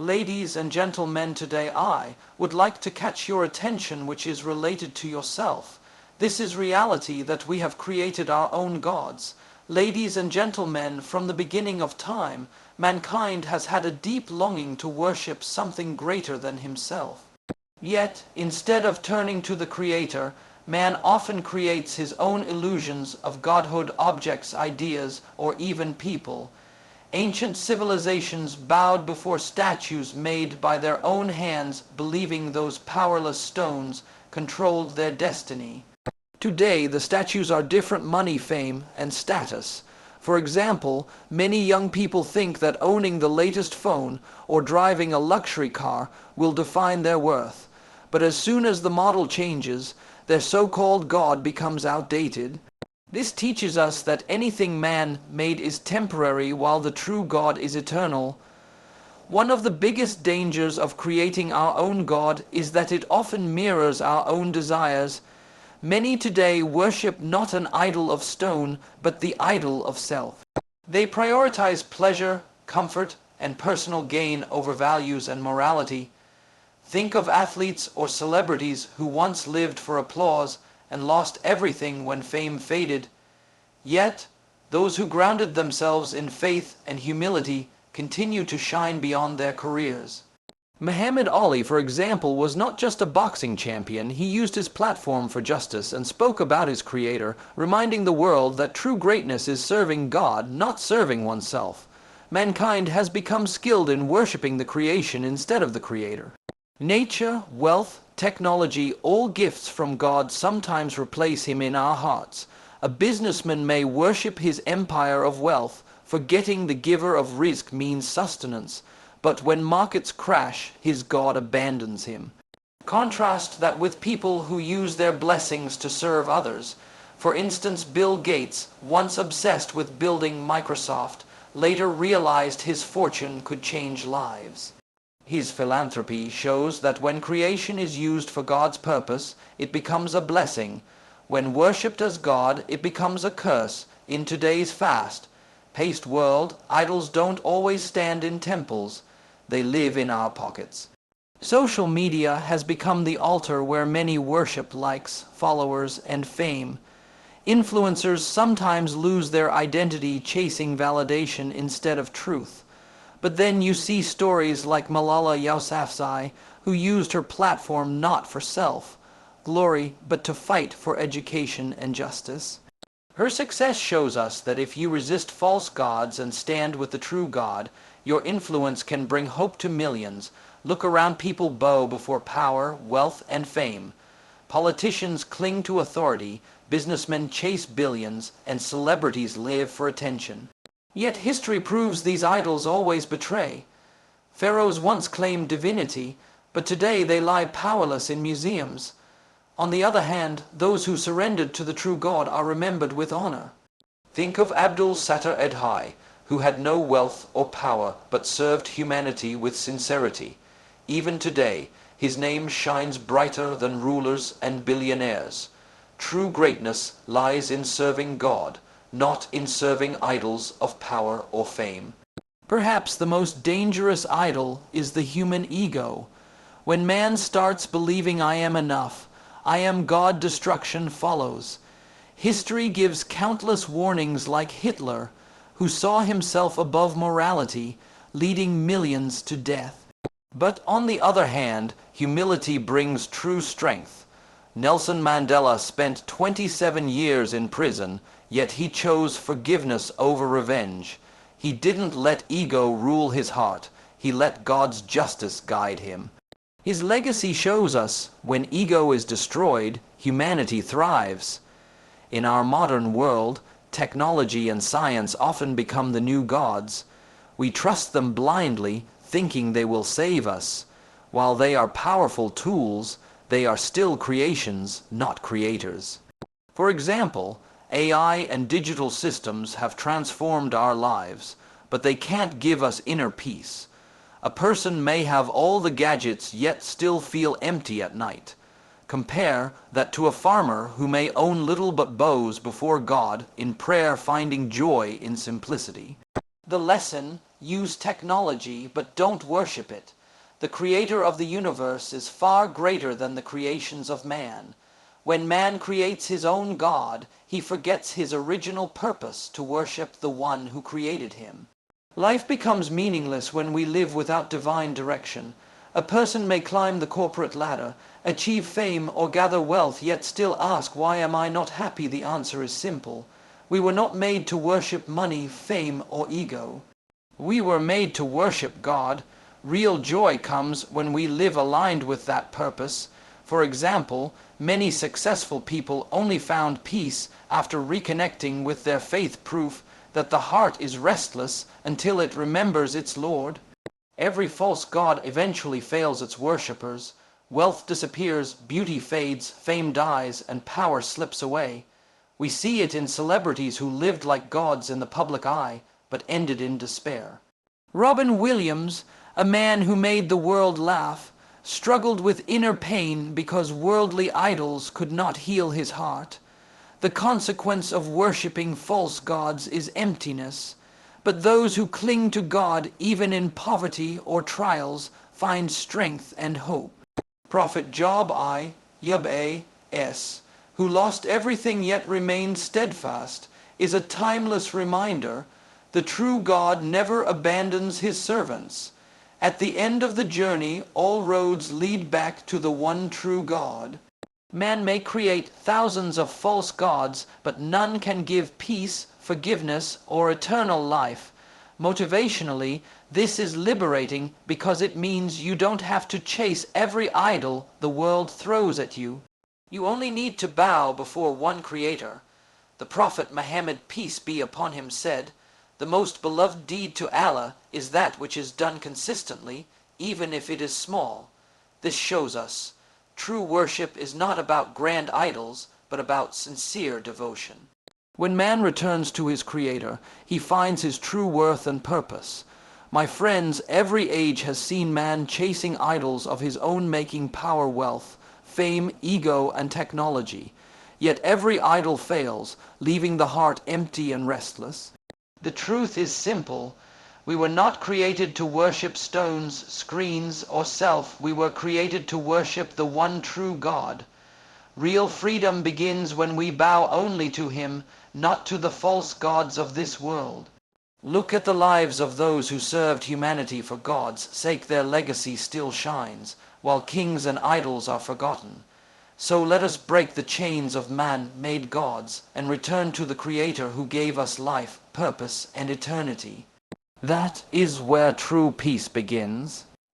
Ladies and gentlemen, today I would like to catch your attention, which is related to yourself. This is reality, that we have created our own gods. Ladies and gentlemen, from the beginning of time, mankind has had a deep longing to worship something greater than himself. Yet, instead of turning to the Creator, man often creates his own illusions of godhood, objects, ideas, or even people. Ancient civilizations bowed before statues made by their own hands, believing those powerless stones controlled their destiny. Today, the statues are different: money, fame, and status. For example, many young people think that owning the latest phone or driving a luxury car will define their worth. But as soon as the model changes, their so-called God becomes outdated. This teaches us that anything man made is temporary, while the true God is eternal. One of the biggest dangers of creating our own God is that it often mirrors our own desires. Many today worship not an idol of stone, but the idol of self. They prioritize pleasure, comfort, and personal gain over values and morality. Think of athletes or celebrities who once lived for applause and lost everything when fame faded. Yet, those who grounded themselves in faith and humility continue to shine beyond their careers. Muhammad Ali, for example, was not just a boxing champion. He used his platform for justice and spoke about his Creator, reminding the world that true greatness is serving God, not serving oneself. Mankind has become skilled in worshiping the creation instead of the Creator. Nature, wealth, technology, all gifts from God sometimes replace Him in our hearts. A businessman may worship his empire of wealth, forgetting the giver of rizq means sustenance. But when markets crash, his God abandons him. Contrast that with people who use their blessings to serve others. For instance, Bill Gates, once obsessed with building Microsoft, later realized his fortune could change lives. His philanthropy shows that when creation is used for God's purpose, it becomes a blessing. When worshipped as God, it becomes a curse. In today's fast-paced world, idols don't always stand in temples. They live in our pockets. Social media has become the altar where many worship likes, followers, and fame. Influencers sometimes lose their identity chasing validation instead of truth. But then you see stories like Malala Yousafzai, who used her platform not for self-glory, but to fight for education and justice. Her success shows us that if you resist false gods and stand with the true God, your influence can bring hope to millions. Look around, people bow before power, wealth, and fame. Politicians cling to authority, businessmen chase billions, and celebrities live for attention. Yet history proves these idols always betray. Pharaohs once claimed divinity, but today they lie powerless in museums. On the other hand, those who surrendered to the true God are remembered with honor. Think of Abdul Sattar Edhai, who had no wealth or power, but served humanity with sincerity. Even today, his name shines brighter than rulers and billionaires. True greatness lies in serving God, not in serving idols of power or fame. Perhaps the most dangerous idol is the human ego. When man starts believing I am enough, I am God, destruction follows. History gives countless warnings, like Hitler, who saw himself above morality, leading millions to death. But on the other hand, humility brings true strength. Nelson Mandela spent 27 years in prison, yet he chose forgiveness over revenge. He didn't let ego rule his heart. He let God's justice guide him. His legacy shows us, when ego is destroyed, humanity thrives. In our modern world, technology and science often become the new gods. We trust them blindly, thinking they will save us. While they are powerful tools, they are still creations, not creators. For example, AI and digital systems have transformed our lives, but they can't give us inner peace. A person may have all the gadgets yet still feel empty at night. Compare that to a farmer who may own little but bows before God, in prayer finding joy in simplicity. The lesson Use technology, but don't worship it. The creator of the universe is far greater than the creations of man. When man creates his own God, he forgets his original purpose to worship the one who created him. Life becomes meaningless when we live without divine direction. A person may climb the corporate ladder, achieve fame, or gather wealth, yet still ask, "Why am I not happy?" The answer is simple. We were not made to worship money, fame, or ego. We were made to worship God. Real joy comes when we live aligned with that purpose. For example, many successful people only found peace after reconnecting with their faith, proof that the heart is restless until it remembers its Lord. Every false god eventually fails its worshippers. Wealth disappears, beauty fades, fame dies, and power slips away. We see it in celebrities who lived like gods in the public eye, but ended in despair. Robin Williams, a man who made the world laugh, struggled with inner pain because worldly idols could not heal his heart. The consequence of worshipping false gods is emptiness, but those who cling to God, even in poverty or trials, find strength and hope. Prophet Job I.S., who lost everything yet remained steadfast, is a timeless reminder. The true God never abandons his servants. At the end of the journey, all roads lead back to the one true God. Man may create thousands of false gods, but none can give peace, forgiveness, or eternal life. Motivationally, this is liberating because it means you don't have to chase every idol the world throws at you. You only need to bow before one Creator. The Prophet Muhammad, peace be upon him, said, "The most beloved deed to Allah is that which is done consistently, even if it is small." This shows us true worship is not about grand idols, but about sincere devotion. When man returns to his Creator, he finds his true worth and purpose. My friends, every age has seen man chasing idols of his own making, power, wealth, fame, ego, and technology. Yet every idol fails, leaving the heart empty and restless. The truth is simple. We were not created to worship stones, screens, or self. We were created to worship the one true God. Real freedom begins when we bow only to him, not to the false gods of this world. Look at the lives of those who served humanity for God's sake. Their legacy still shines, while kings and idols are forgotten. So let us break the chains of man-made gods and return to the Creator who gave us life, purpose, and eternity. That is where true peace begins.